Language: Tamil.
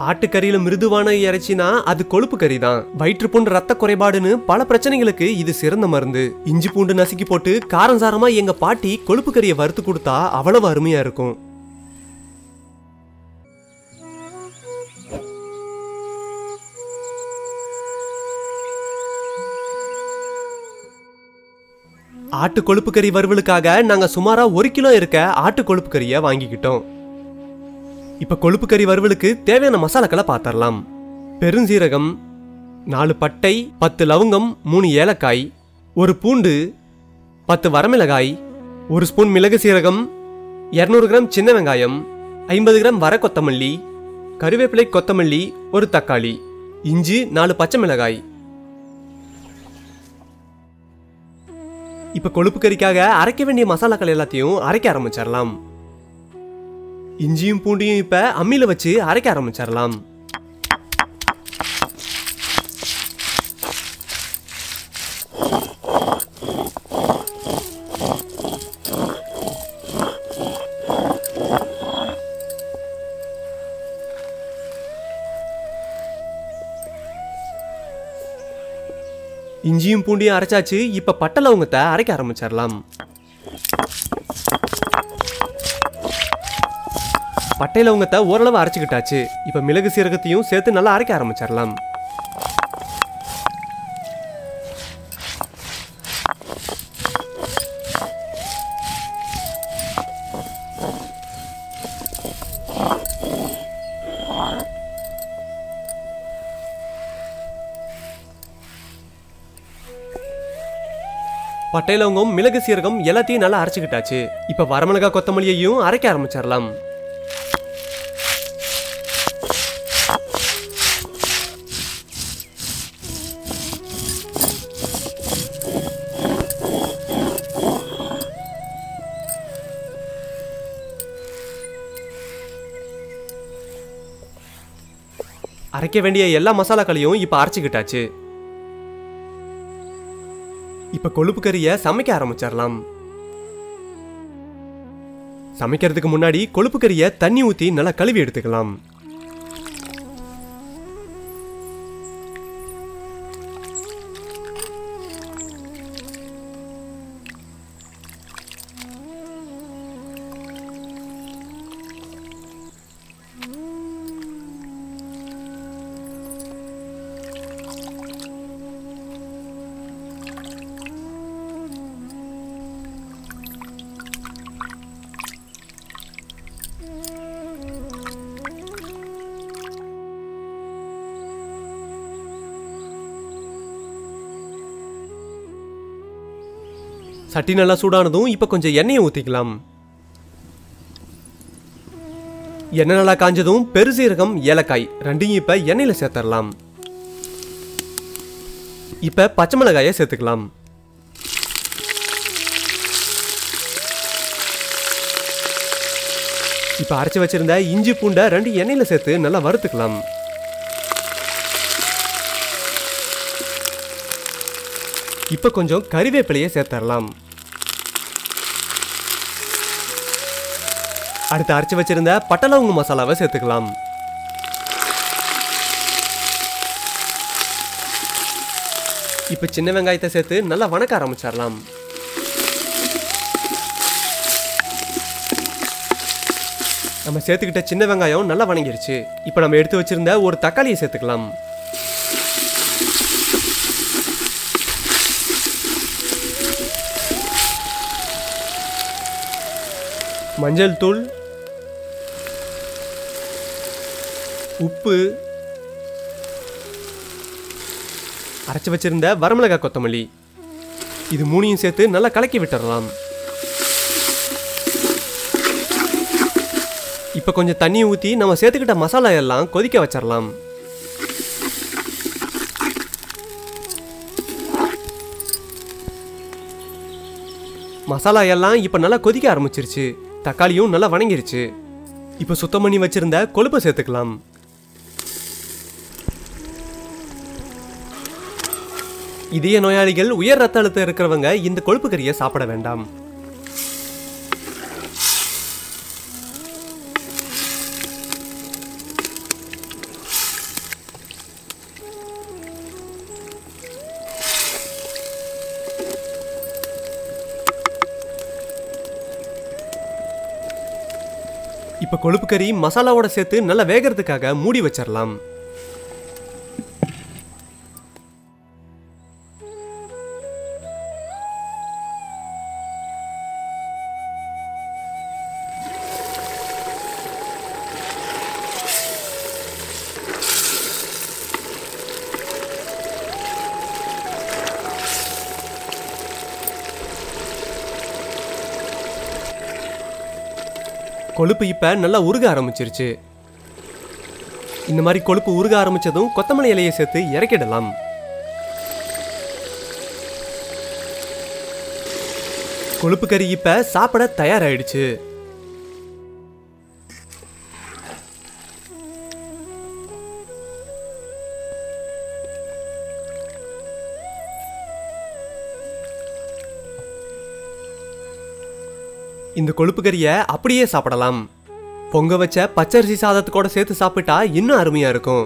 ஆட்டுக்கறியில மிருதுவான இறைச்சினா அது கொழுப்பு கறி தான். வயிற்றுப்புண், ரத்த குறைபாடுன்னு பல பிரச்சனைகளுக்கு இது சிறந்த மருந்து. இஞ்சி பூண்டு நசுக்கி போட்டு காரஞ்சாரமா எங்க பாட்டி கொழுப்பு கறியை வறுத்து கொடுத்தா அவ்வளவு அருமையா இருக்கும். ஆட்டு கொழுப்பு கறி வறுவலுக்காக நாங்க சுமாரா 1 கிலோ இருக்க ஆட்டு கொழுப்பு கறியை வாங்கிக்கிட்டோம். இப்ப கொழுப்பு கறி வறுவலுக்கு தேவையான மசாலாக்களை பார்த்தரலாம். பெருஞ்சீரகம், 4 பட்டை, 10 லவங்கம், 3 ஏலக்காய், 1 பூண்டு, 10 வரமிளகாய், 1 ஸ்பூன் மிளகு சீரகம், 200 கிராம் சின்ன வெங்காயம், 50 கிராம் வர கொத்தமல்லி, கருவேப்பிலை, கொத்தமல்லி, 1 தக்காளி, இஞ்சி, 4 பச்சை மிளகாய். இப்ப கொழுப்பு கறிக்காக அரைக்க வேண்டிய மசாலாக்கள் எல்லாத்தையும் அரைக்க ஆரம்பிச்சிடலாம். இஞ்சியும் பூண்டியும் இப்ப அம்மியில வச்சு அரைக்க ஆரம்பிச்சிடலாம். இஞ்சியும் பூண்டியும் அரைச்சாச்சு. இப்ப பட்டை லவங்கத்தை அரைக்க ஆரம்பிச்சிடலாம். பட்டை லவங்கத்தை ஓரளவு அரைச்சுக்கிட்டாச்சு. இப்ப மிளகு சீரகத்தையும் சேர்த்து நல்லா அரைக்க ஆரம்பிச்சிடலாம். பட்டை லவங்கம், மிளகு சீரகம் எல்லாத்தையும் நல்லா அரைச்சுக்கிட்டாச்சு. இப்ப வரமிளகா, கொத்தமல்லியையும் அரைக்க ஆரம்பிச்சிடலாம். அரைக்க வேண்டிய எல்லா மசாலாக்களையும் இப்ப அரைச்சுக்கிட்டாச்சு. இப்ப கொழுப்பு கறியை சமைக்க ஆரம்பிச்சிடலாம். சமைக்கிறதுக்கு முன்னாடி கொழுப்பு கறியை தண்ணி ஊத்தி நல்லா கழுவி எடுத்துக்கலாம். சட்டி நல்லா சூடானதும் இப்ப கொஞ்சம் எண்ணெயை ஊத்திக்கலாம். எண்ணெய் நல்லா காஞ்சதும் பெருசீரகம், ஏலக்காய் ரெண்டையும் இப்ப எண்ணெயில சேர்த்தரலாம். இப்ப பச்சை மிளகாயை சேர்த்துக்கலாம். இப்ப அரைச்சு வச்சிருந்த இஞ்சி பூண்டை 2 எண்ணெயில சேர்த்து நல்லா வறுத்துக்கலாம். இப்ப கொஞ்சம் கறிவேப்பிலையை சேர்த்தரலாம். அடுத்து அரைச்சு வச்சிருந்த பட்டை லவங்க மசாலாவை சேர்த்துக்கலாம். இப்ப சின்ன வெங்காயத்தை சேர்த்து நல்லா வணக்க ஆரம்பிச்சிடலாம். நம்ம சேர்த்துக்கிட்ட சின்ன வெங்காயம் நல்லா வணங்கிருச்சு. இப்ப நம்ம எடுத்து வச்சிருந்த ஒரு தக்காளியை சேர்த்துக்கலாம். மஞ்சள் தூள், உப்பு, அரைச்சு வச்சிருந்த வரமிளகா, கொத்தமல்லி இது 3யும் சேர்த்து நல்லா கலக்கி விட்டுறலாம். இப்ப கொஞ்சம் தண்ணி ஊத்தி நம்ம சேர்த்துக்கிட்ட மசாலா எல்லாம் கொதிக்க வச்சிடலாம். மசாலா எல்லாம் இப்ப நல்லா கொதிக்க ஆரம்பிச்சிருச்சு. தக்காளியும் நல்லா வணங்கிருச்சு. இப்ப சுத்தம் பண்ணி வச்சிருந்த கொழுப்பை சேர்த்துக்கலாம். இதய நோயாளிகள், உயர் ரத்த அழுத்தம் இருக்கிறவங்க இந்த கொழுப்பு கறியை சாப்பிட வேண்டாம். இப்ப கொழுப்பு கறி மசாலாவோட சேர்த்து நல்லா வேகிறதுக்காக மூடி வச்சிடலாம். கொழுப்பு இப்ப நல்லா உருக ஆரம்பிச்சிருச்சு. இந்த மாதிரி கொழுப்பு உருக ஆரம்பிச்சதும் கொத்தமல்லி இலையை சேர்த்து இறக்கிடலாம். கொழுப்பு கறி இப்ப சாப்பிட தயாராயிடுச்சு. இந்த கொழுப்பு கறியை அப்படியே சாப்பிடலாம். பொங்க வச்ச பச்சரிசி சாதத்துக்கூட சேர்த்து சாப்பிட்டா இன்னும் அருமையா இருக்கும்.